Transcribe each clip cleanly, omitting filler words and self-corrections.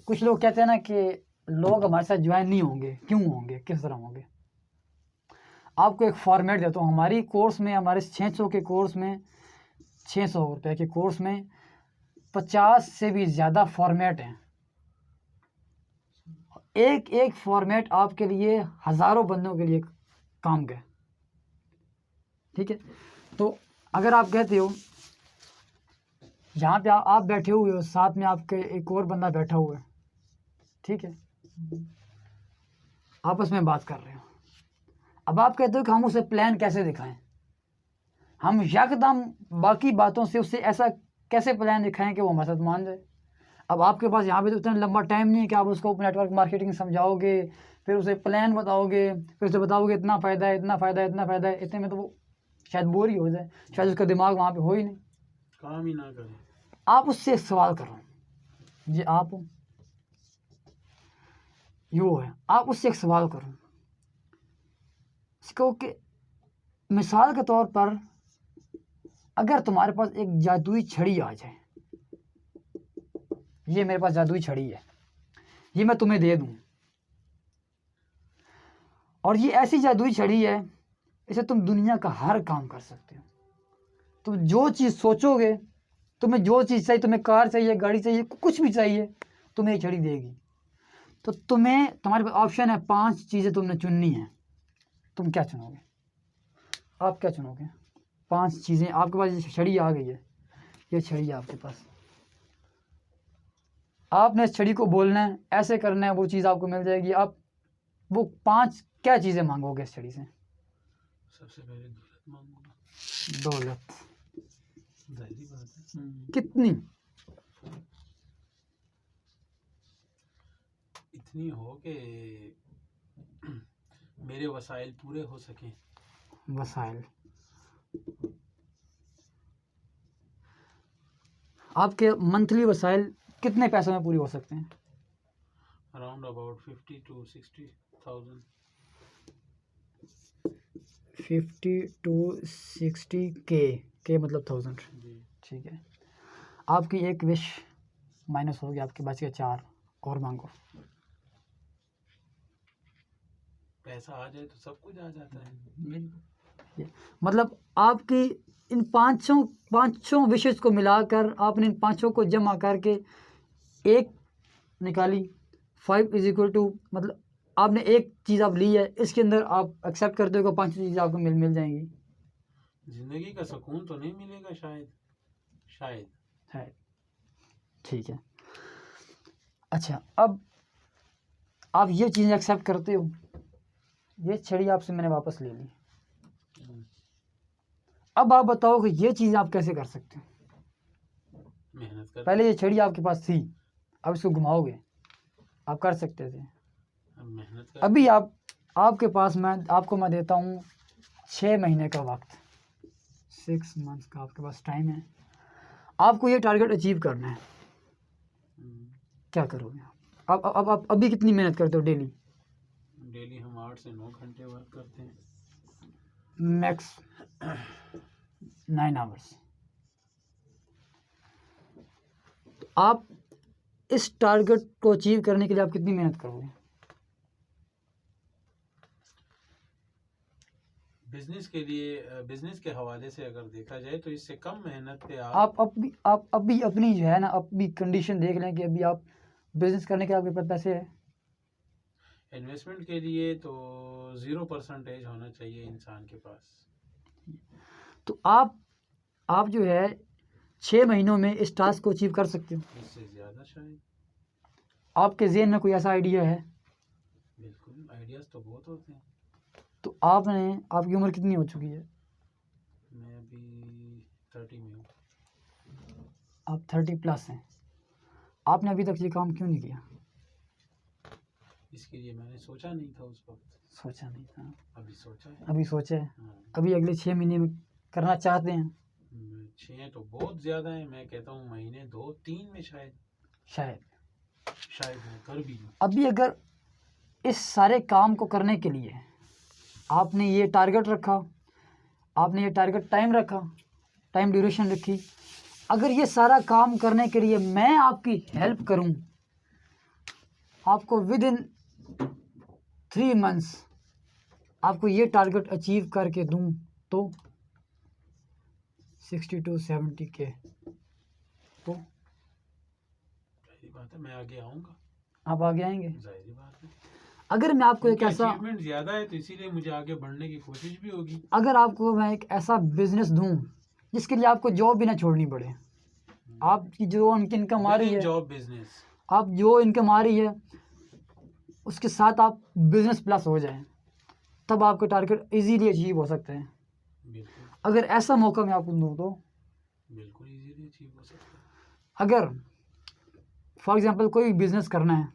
कुछ लोग कहते हैं ना कि लोग हमारे साथ ज्वाइन नहीं होंगे, क्यों होंगे, किस तरह होंगे। आपको एक फॉर्मेट देता हूँ। हमारी कोर्स में, हमारे 600 के कोर्स में, 600 रुपये के कोर्स में 50 से भी ज़्यादा फॉर्मेट हैं। एक एक फॉर्मेट आपके लिए हज़ारों बंदों के लिए काम का है, ठीक है। तो अगर आप कहते हो यहाँ पे आप बैठे हुए हो, साथ में आपके एक और बंदा बैठा हुआ है, ठीक है, आपस में बात कर रहे हो। अब आप कहते हो कि हम उसे प्लान कैसे दिखाएं, हम यकदम बाकी बातों से उससे ऐसा कैसे प्लान दिखाएं कि वो हमारे साथ मान जाए। अब आपके पास यहाँ पे तो इतना लंबा टाइम नहीं है कि आप उसको नेटवर्क मार्केटिंग समझाओगे, फिर उसे प्लान बताओगे, फिर उसे बताओगे इतना फ़ायदा है, इतना फ़ायदा है, इतना फ़ायदा है। इतने में तो वो शायद बोर ही हो जाए, शायद उसका दिमाग वहाँ पे हो ही नहीं, काम ही ना करे। आप उससे एक सवाल करो, ये आप हो, यो है, आप उससे एक सवाल करो इसको कि मिसाल के तौर पर अगर तुम्हारे पास एक जादुई छड़ी आ जाए, ये मेरे पास जादुई छड़ी है, ये मैं तुम्हें दे दूं, और ये ऐसी जादुई छड़ी है, इसे तुम दुनिया का हर काम कर सकते हो। तुम जो चीज़ सोचोगे, तुम्हें जो चीज़ चाहिए, तुम्हें कार चाहिए, गाड़ी चाहिए, कुछ भी चाहिए, तुम्हें ये छड़ी देगी। तो तुम्हारे पास ऑप्शन है, 5 चीज़ें तुमने चुननी है। तुम क्या चुनोगे? आप क्या चुनोगे? 5 चीज़ें आपके पास, ये छड़ी आ गई है, ये छड़ी है आपके पास, आपने इस छड़ी को बोलना है, ऐसे करना है, वो चीज़ आपको मिल जाएगी। आप वो 5 क्या चीज़ें मांगोगे इस छड़ी से? सबसे पहले दौलत मांगूंगा। दौलत? जाहिर बात है। कितनी? इतनी हो कि मेरे वसाइल पूरे हो सकें। वसाइल? आपके मंथली वसाइल कितने पैसों में पूरी हो सकते हैं? Around about 50 to 60,000। 50 to 60 के मतलब 1000, ठीक है। आपकी एक विश माइनस होगी, आपके बच गए 4, और मांगो। पैसा आ जाए तो सब कुछ आ जाता है। मतलब आपकी इन पाँचों विशेष को मिलाकर आपने इन 5 को जमा करके एक निकाली। 5 इज इक्वल टू, मतलब आपने एक चीज़ आप ली है, इसके अंदर आप एक्सेप्ट करते हो कि 5 चीज़ें आपको मिल जाएंगी। जिंदगी का सुकून तो नहीं मिलेगा शायद है, ठीक है। अच्छा, अब आप ये चीज़ें एक्सेप्ट करते हो, ये छड़ी आपसे मैंने वापस ले ली। अब आप बताओ कि ये चीज़ आप कैसे कर सकते हो? मेहनत कर। पहले ये छड़ी आपके पास थी, अब इसको घुमाओगे, आप कर सकते थे। मेहनत कर। अभी आपके पास आपको मैं देता हूँ 6 महीने का वक्त, 6 मंथ्स का आपके पास टाइम है। आपको ये टारगेट अचीव करना है, क्या करोगे आप? अब अभी कितनी मेहनत करते हो डेली? डेली हम 8 से 9 घंटे वर्क करते हैं, मैक्स 9 आवर्स। तो आप इस टारगेट को अचीव करने के लिए आप कितनी मेहनत करोगे? बिजनेस के हवाले से अगर देखा जाए तो इससे कम मेहनत पे आप अभी अपनी जो है ना, अभी कंडीशन देख लें कि अभी आप बिजनेस करने के आपके पास पैसे है। इन्वेस्टमेंट के लिए तो 0% होना चाहिए इंसान के पास। तो आप जो है 6 महीनों में इस टास्क को अचीव कर सकते हो, इससे ज़्यादा शायद। आपके ज़हन में कोई ऐसा आइडिया है? बिल्कुल, आइडियाज़ तो बहुत होते हैं। तो आपकी उम्र कितनी हो चुकी है? मैं अभी 30 में हूँ। आप 30+ हैं। आपने अभी तक ये काम क्यों नहीं किया? इसके लिए मैंने सोचा नहीं था उस वक्त। सोचा नहीं था, अभी सोचा है। अभी सोचा है। हाँ। अभी अगले 6 महीने में करना चाहते हैं? 6 तो बहुत ज़्यादा है, मैं कहता हूँ महीने 2-3 में शायद मैं कर भी लूँ। अभी अगर इस सारे काम को करने के लिए आपने ये टारगेट रखा, आपने ये टारगेट टाइम ड्यूरेशन रखी, अगर ये सारा काम करने के लिए मैं आपकी हेल्प करूं आपको विद इन 3 मंथ्स आपको ये टारगेट अचीव करके दूं तो 60 to 70 के, तो जाहिर बात है मैं आगे आऊंगा, आप आगे आएंगे। जाहिर बात है। अगर मैं आपको एक ऐसा अचीवमेंट ज्यादा है तो इसीलिए मुझे आगे बढ़ने की कोशिश भी होगी। अगर आपको मैं एक ऐसा बिजनेस दूं जिसके लिए आपको जॉब भी ना छोड़नी पड़े, आपकी जो उनकी इनकम आ रही है, जॉब बिजनेस, आप जो इनकम आ रही है उसके साथ आप बिजनेस प्लस हो जाएं, तब आपके टारगेट इजीली अचीव हो सकते हैं। बिल्कुल अगर ऐसा मौका मैं आपको दूं तो बिल्कुल इजीली अचीव हो सकता है। अगर फॉर एग्जांपल कोई बिजनेस करना है,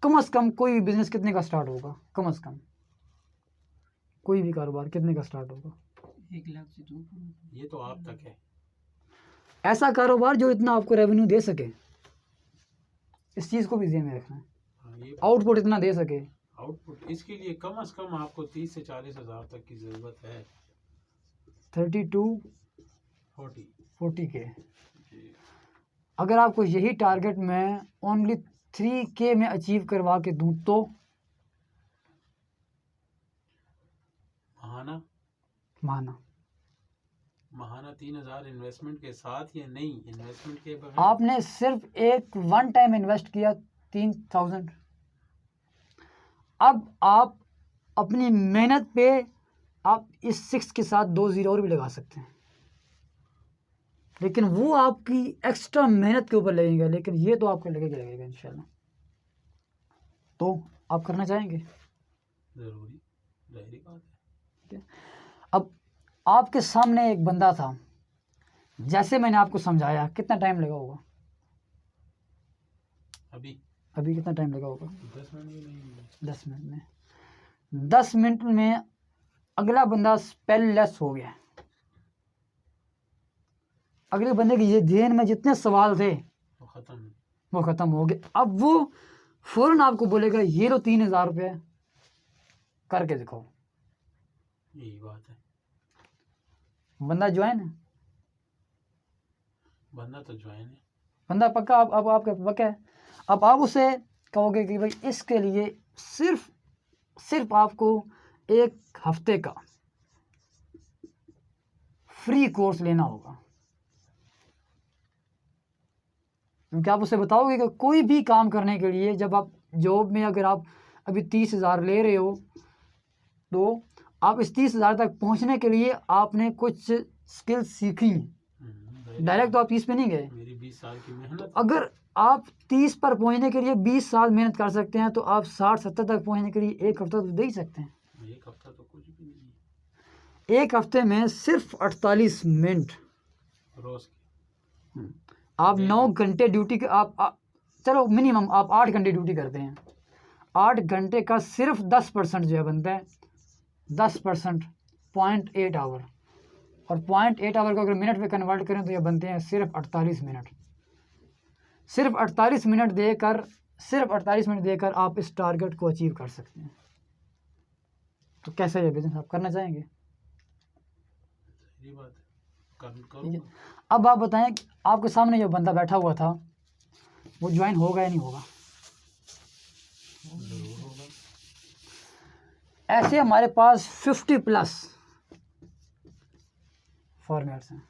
कम से कम कोई भी बिजनेस कितने का स्टार्ट होगा? कम से कम कोई भी कारोबार कितने का स्टार्ट होगा? 1 लाख से 2 ये तो आप तक है। ऐसा कारोबार जो इतना आपको रेवेन्यू दे सके, इस चीज़ को भी ध्यान में रखना है। ये आउटपुट इतना दे सके। आउटपुट, इसके लिए कम से कम आपको 30 से 40 हज़ार तक की ज़रूरत है। 30 to 40 के। अगर आपको यही टारगेट मैं ओनली 3K में अचीव करवा के दूं तो महाना 3,000 इन्वेस्टमेंट के साथ या नहीं, इन्वेस्टमेंट के बगैर? आपने सिर्फ एक वन टाइम इन्वेस्ट किया 3,000। अब आप अपनी मेहनत पे आप इस 6 के साथ 2 ज़ीरो और भी लगा सकते हैं, लेकिन वो आपकी एक्स्ट्रा मेहनत के ऊपर लगेगा, लेकिन ये तो आपको लगेगा इंशाल्लाह। तो आप करना चाहेंगे? जरूरी, जाहिर बात है। अब आपके सामने एक बंदा था, जैसे मैंने आपको समझाया, कितना टाइम लगा होगा? अभी कितना टाइम लगा होगा? 10 मिनट भी नहीं। 10 मिनट में 10 मिनट में अगला बंदा स्पेललेस हो गया। अगले बंदे के ये ध्यान में जितने सवाल थे वो ख़त्म हो गए। अब वो फौरन आपको बोलेगा ये लो 3,000 रुपये करके दिखाओ। यही बात है। बंदा ज्वाइन है, बंदा तो ज्वाइन है, बंदा पक्का। अब आपका पक्का है। अब आप उसे कहोगे कि भाई इसके लिए सिर्फ आपको 1 हफ्ते का फ्री कोर्स लेना होगा, क्योंकि आप उसे बताओगे कि कोई भी काम करने के लिए, जब आप जॉब में अगर आप अभी 30,000 ले रहे हो तो आप इस 30,000 तक पहुंचने के लिए आपने कुछ स्किल सीखी। डायरेक्ट तो आप 30 पे नहीं गए। मेरी 20 साल की मेहनत। अगर आप 30 पर पहुंचने के लिए 20 साल मेहनत कर सकते हैं तो आप 60-70 तक पहुंचने के लिए 1 हफ्ता तो दे ही सकते हैं। 1 हफ्ता तो कुछ भी नहीं। 1 हफ्ते में सिर्फ 48 मिनट रोज की। आप 9 घंटे ड्यूटी चलो मिनिमम आप 8 घंटे ड्यूटी करते हैं। 8 घंटे का सिर्फ 10% जो है बनता है 10% 0.8 आवर, और 0.8 आवर को अगर मिनट में कन्वर्ट करें तो ये बनते हैं सिर्फ 48 मिनट। सिर्फ 48 मिनट देकर आप इस टारगेट को अचीव कर सकते हैं। तो कैसा ये बिजनेस आप करना चाहेंगे? सही बात है, करूँगा। अब आप बताएं, आपके सामने जो बंदा बैठा हुआ था वो ज्वाइन होगा या नहीं होगा? जरूर होगा। ऐसे हमारे पास 50+ फॉर्मेट्स हैं।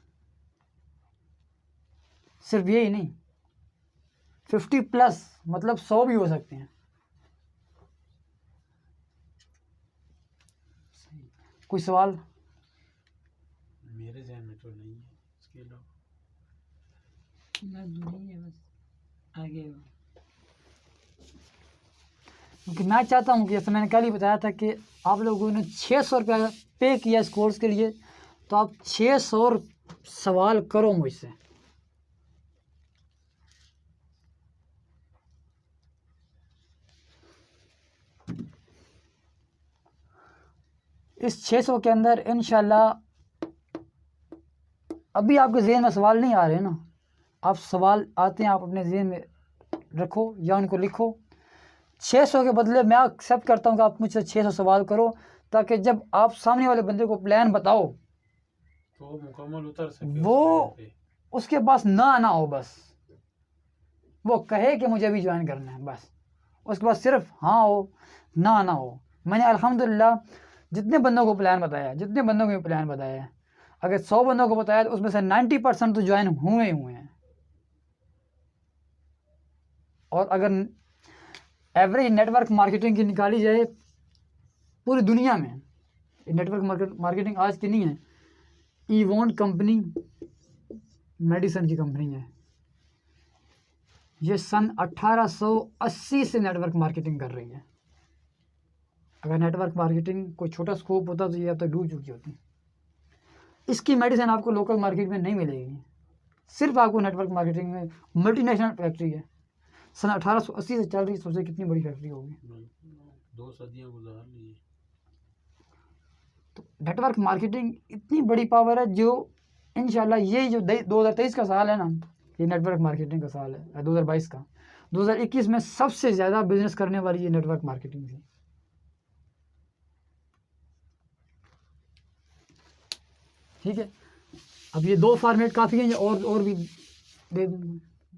सिर्फ यही नहीं, 50+ मतलब 100 भी हो सकते हैं। कोई सवाल? मेरे ज़हन में तो नहीं है इसके अलावा। नहीं है, बस आगे। क्योंकि मैं चाहता हूँ कि जैसे मैंने कल ही बताया था कि आप लोगों ने 600 रुपया पे किया इस कोर्स के लिए, तो आप 600 सवाल करो मुझसे। इस 600 के अंदर इंशाल्लाह अभी आपके ज़हन में सवाल नहीं आ रहे ना, आप सवाल आते हैं आप अपने ज़हन में रखो या उनको लिखो। 600 के बदले मैं एक्सेप्ट करता हूँ कि आप मुझसे 600 सवाल करो, ताकि जब आप सामने वाले बंदे को प्लान बताओ तो मुकम्मल उतर सके वो उसके पास ना हो, बस वो कहे कि मुझे भी ज्वाइन करना है, बस उसके बाद सिर्फ हाँ हो ना हो। मैंने अल्हम्दुलिल्लाह जितने बंदों को प्लान बताया, जितने बंदों को प्लान बताया है, अगर 100 बंदों को बताया तो उसमें से 90% तो ज्वाइन हुए ही हुए हैं। और अगर एवरेज नेटवर्क मार्केटिंग की निकाली जाए पूरी दुनिया में, नेटवर्क मार्केटिंग आज की नहीं है, ईवॉन कंपनी मेडिसन की कंपनी है, ये सन 1880 से नेटवर्क मार्केटिंग कर रही है। अगर नेटवर्क मार्केटिंग कोई छोटा स्कोप होता तो ये अब तक डूब चुकी होती। इसकी मेडिसिन आपको लोकल मार्केट में नहीं मिलेगी, सिर्फ आपको नेटवर्क मार्केटिंग में। मल्टीनेशनल फैक्ट्री है, सन 1880 से चल रही, सोचे कितनी बड़ी फैक्ट्री होगी। 2 सदियां गुजार ली। तो नेटवर्क मार्केटिंग इतनी बड़ी पावर है जो इंशाल्लाह ये जो 2023 का साल है ना, ये नेटवर्क मार्केटिंग का साल है। 2022 का, 2021 में सबसे ज़्यादा बिजनेस करने वाली ये नेटवर्क मार्केटिंग थी। ठीक है, अब ये 2 फॉर्मेट काफ़ी हैं, और भी दे दूँगा।